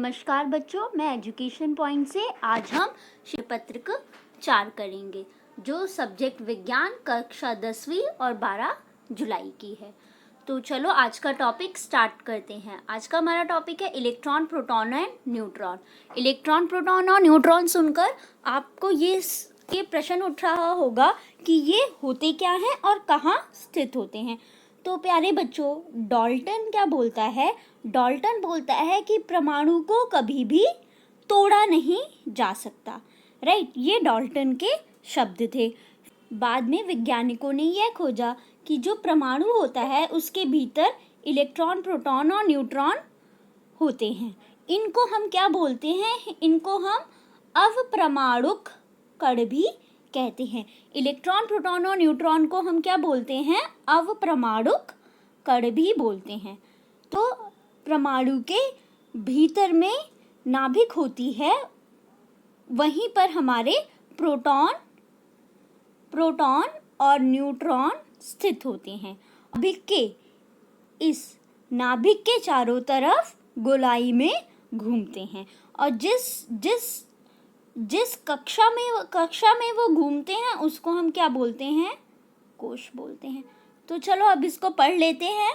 नमस्कार बच्चों, मैं एजुकेशन पॉइंट से आज हम पत्रक 4 करेंगे जो सब्जेक्ट विज्ञान कक्षा 10वीं और 12 जुलाई की है। तो चलो आज का टॉपिक स्टार्ट करते हैं। आज का हमारा टॉपिक है electron, proton and neutron. Electron, proton और न्यूट्रॉन सुनकर आपको ये प्रश्न उठ रहा होगा कि ये होते क्या हैं और कहाँ स्थित होते हैं। तो प्यारे बच्चों, डाल्टन क्या बोलता है? डाल्टन बोलता है कि परमाणु को कभी भी तोड़ा नहीं जा सकता। राइट, ये डाल्टन के शब्द थे। बाद में वैज्ञानिकों ने यह खोजा कि जो परमाणु होता है उसके भीतर इलेक्ट्रॉन, प्रोटॉन और न्यूट्रॉन होते हैं। इनको हम क्या बोलते हैं? इनको हम अवप्रमाणुक कण भी कहते हैं। इलेक्ट्रॉन, प्रोटॉन और न्यूट्रॉन को हम क्या बोलते हैं? अवप्रमाणुक कण भी बोलते हैं। तो परमाणु के भीतर में नाभिक होती है, वहीं पर हमारे प्रोटॉन और न्यूट्रॉन स्थित होते हैं। नाभिक के इस नाभिक के चारों तरफ गोलाई में घूमते हैं और जिस कक्षा में वो घूमते हैं उसको हम क्या बोलते हैं? कोश बोलते हैं। तो चलो अब इसको पढ़ लेते हैं।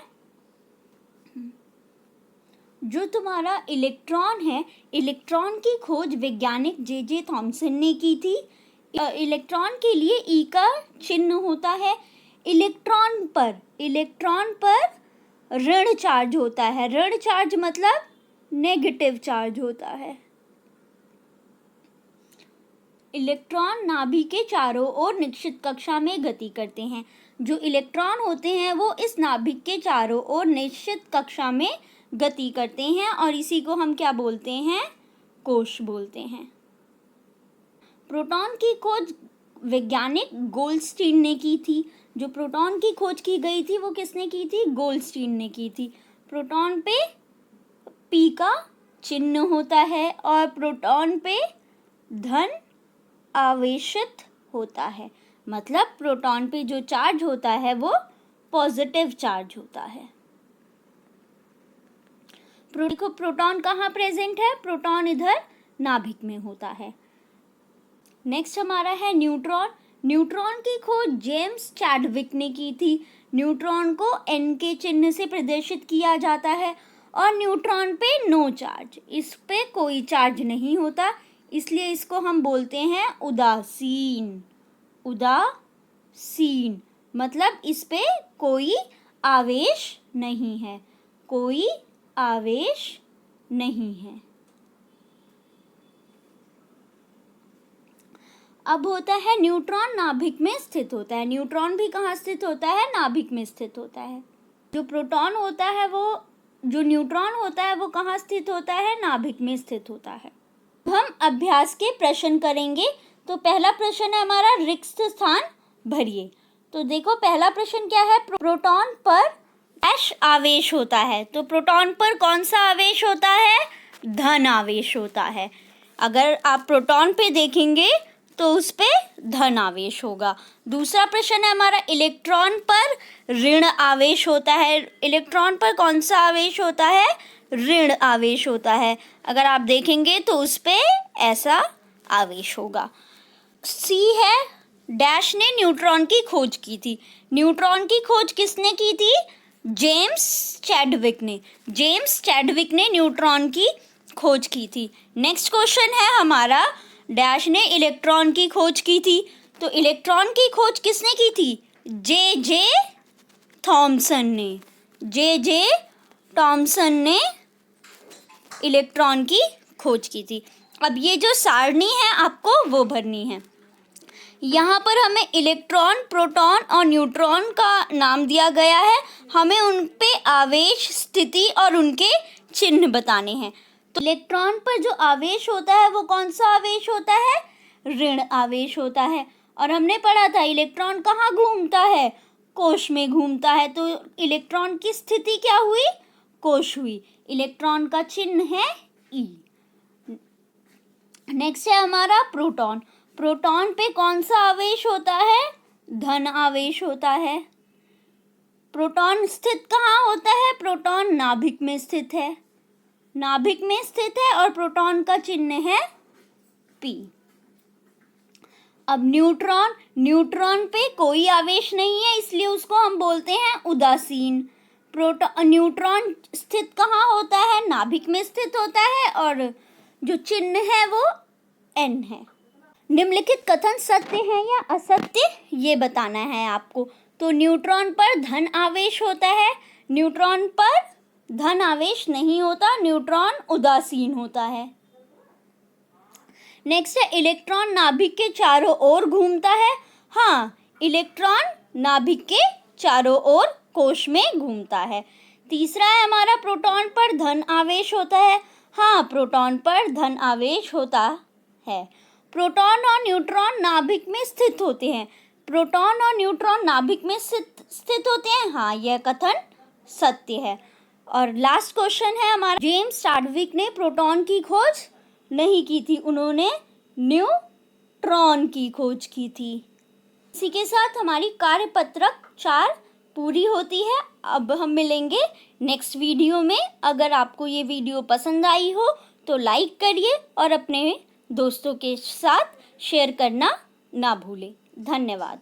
जो तुम्हारा इलेक्ट्रॉन है, इलेक्ट्रॉन की खोज वैज्ञानिक जे थॉमसन ने की थी। इलेक्ट्रॉन के लिए ई का चिन्ह होता है। इलेक्ट्रॉन पर ऋण चार्ज होता है। ऋण चार्ज मतलब नेगेटिव चार्ज होता है। इलेक्ट्रॉन नाभिक के चारों ओर निश्चित कक्षा में गति करते हैं। जो इलेक्ट्रॉन होते हैं वो इस नाभिक के चारों ओर निश्चित कक्षा में गति करते हैं और इसी को हम क्या बोलते हैं? कोश बोलते हैं। प्रोटॉन की खोज वैज्ञानिक गोल्डस्टीन ने की थी। जो प्रोटॉन की खोज की गई थी वो किसने की थी? गोल्डस्टीन ने की थी। प्रोटॉन पे पी का चिन्ह होता है और प्रोटॉन पे धन आवेशित होता है। मतलब प्रोटॉन पे जो चार्ज होता है वो पॉजिटिव चार्ज होता है। प्रोटॉन कहाँ प्रेजेंट है? प्रोटॉन इधर नाभिक में होता है। नेक्स्ट हमारा है न्यूट्रॉन। न्यूट्रॉन की खोज जेम्स चैडविक ने की थी। न्यूट्रॉन को N के चिन्ह से प्रदर्शित किया जाता है और न्यूट्रॉन पे नो चार्ज, इस पे कोई चार्ज नहीं होता, इसलिए इसको हम बोलते हैं उदासीन। उदासीन मतलब इस पे कोई आवेश नहीं है, कोई आवेश नहीं है। अब होता है न्यूट्रॉन नाभिक में स्थित होता है। न्यूट्रॉन भी कहाँ स्थित होता है? नाभिक में स्थित होता है। जो प्रोटॉन होता है जो न्यूट्रॉन होता है वो कहाँ स्थित होता है? नाभिक में स्थित होता है। हम अभ्यास के प्रश्न करेंगे। तो पहला प्रश्न है हमारा, रिक्त स्थान भरिए। तो देखो पहला प्रश्न क्या है? प्रोटॉन पर डैश आवेश होता है। तो प्रोटॉन पर कौन सा आवेश होता है? धन आवेश होता है। अगर आप प्रोटॉन पे देखेंगे तो उस पे धन आवेश होगा। दूसरा प्रश्न है हमारा, इलेक्ट्रॉन पर ऋण आवेश होता है। इलेक्ट्रॉन पर कौन सा आवेश होता है? ऋण आवेश होता है। अगर आप देखेंगे तो उस पे ऐसा आवेश होगा। सी है, डैश ने न्यूट्रॉन की खोज की थी। न्यूट्रॉन की खोज किसने की थी? जेम्स चैडविक ने। जेम्स चैडविक ने न्यूट्रॉन की खोज की थी। नेक्स्ट क्वेश्चन है हमारा, डैश ने इलेक्ट्रॉन की खोज की थी। तो इलेक्ट्रॉन की खोज किसने की थी? जे थॉमसन ने। जे थॉमसन ने इलेक्ट्रॉन की खोज की थी। अब ये जो सारणी है आपको वो भरनी है। यहाँ पर हमें इलेक्ट्रॉन, प्रोटॉन और न्यूट्रॉन का नाम दिया गया है। हमें उन पे आवेश, स्थिति और उनके चिन्ह बताने हैं। तो इलेक्ट्रॉन पर जो आवेश होता है वो कौन सा आवेश होता है? ऋण आवेश होता है। और हमने पढ़ा था इलेक्ट्रॉन कहाँ घूमता है? कोश में घूमता है। तो इलेक्ट्रॉन की स्थिति क्या हुई? कोश हुई। इलेक्ट्रॉन का चिन्ह है ई। नेक्स्ट है हमारा प्रोटॉन। प्रोटॉन पे कौन सा आवेश होता है? धन आवेश होता है। प्रोटॉन स्थित कहाँ होता है? प्रोटॉन नाभिक में स्थित है। नाभिक में स्थित है और प्रोटॉन का चिन्ह है P। अब न्यूट्रॉन पे कोई आवेश नहीं है, इसलिए उसको हम बोलते हैं उदासीन। न्यूट्रॉन स्थित कहाँ होता है? नाभिक में स्थित होता है और जो चिन्ह है वो N है। निम्नलिखित कथन सत्य है या असत्य ये बताना है आपको। तो न्यूट्रॉन पर धन आवेश होता है, न्यूट्रॉन पर धन आवेश नहीं होता, न्यूट्रॉन उदासीन होता है। नेक्स्ट है इलेक्ट्रॉन नाभिक के चारों ओर घूमता है। हाँ, इलेक्ट्रॉन नाभिक के चारों ओर कोश में घूमता है। तीसरा है हमारा प्रोटॉन पर धन आवेश होता है। हाँ, प्रोटॉन पर धन आवेश होता है। प्रोटॉन और न्यूट्रॉन नाभिक में स्थित होते हैं। प्रोटॉन और न्यूट्रॉन नाभिक में स्थित होते हैं। हाँ, यह कथन सत्य है। और लास्ट क्वेश्चन है हमारा, जेम्स चाडविक ने प्रोटॉन की खोज नहीं की थी, उन्होंने न्यूट्रॉन की खोज की थी। इसी के साथ हमारी कार्यपत्रक 4 पूरी होती है। अब हम मिलेंगे नेक्स्ट वीडियो में। अगर आपको ये वीडियो पसंद आई हो तो लाइक करिए और अपने दोस्तों के साथ शेयर करना ना भूलें। धन्यवाद।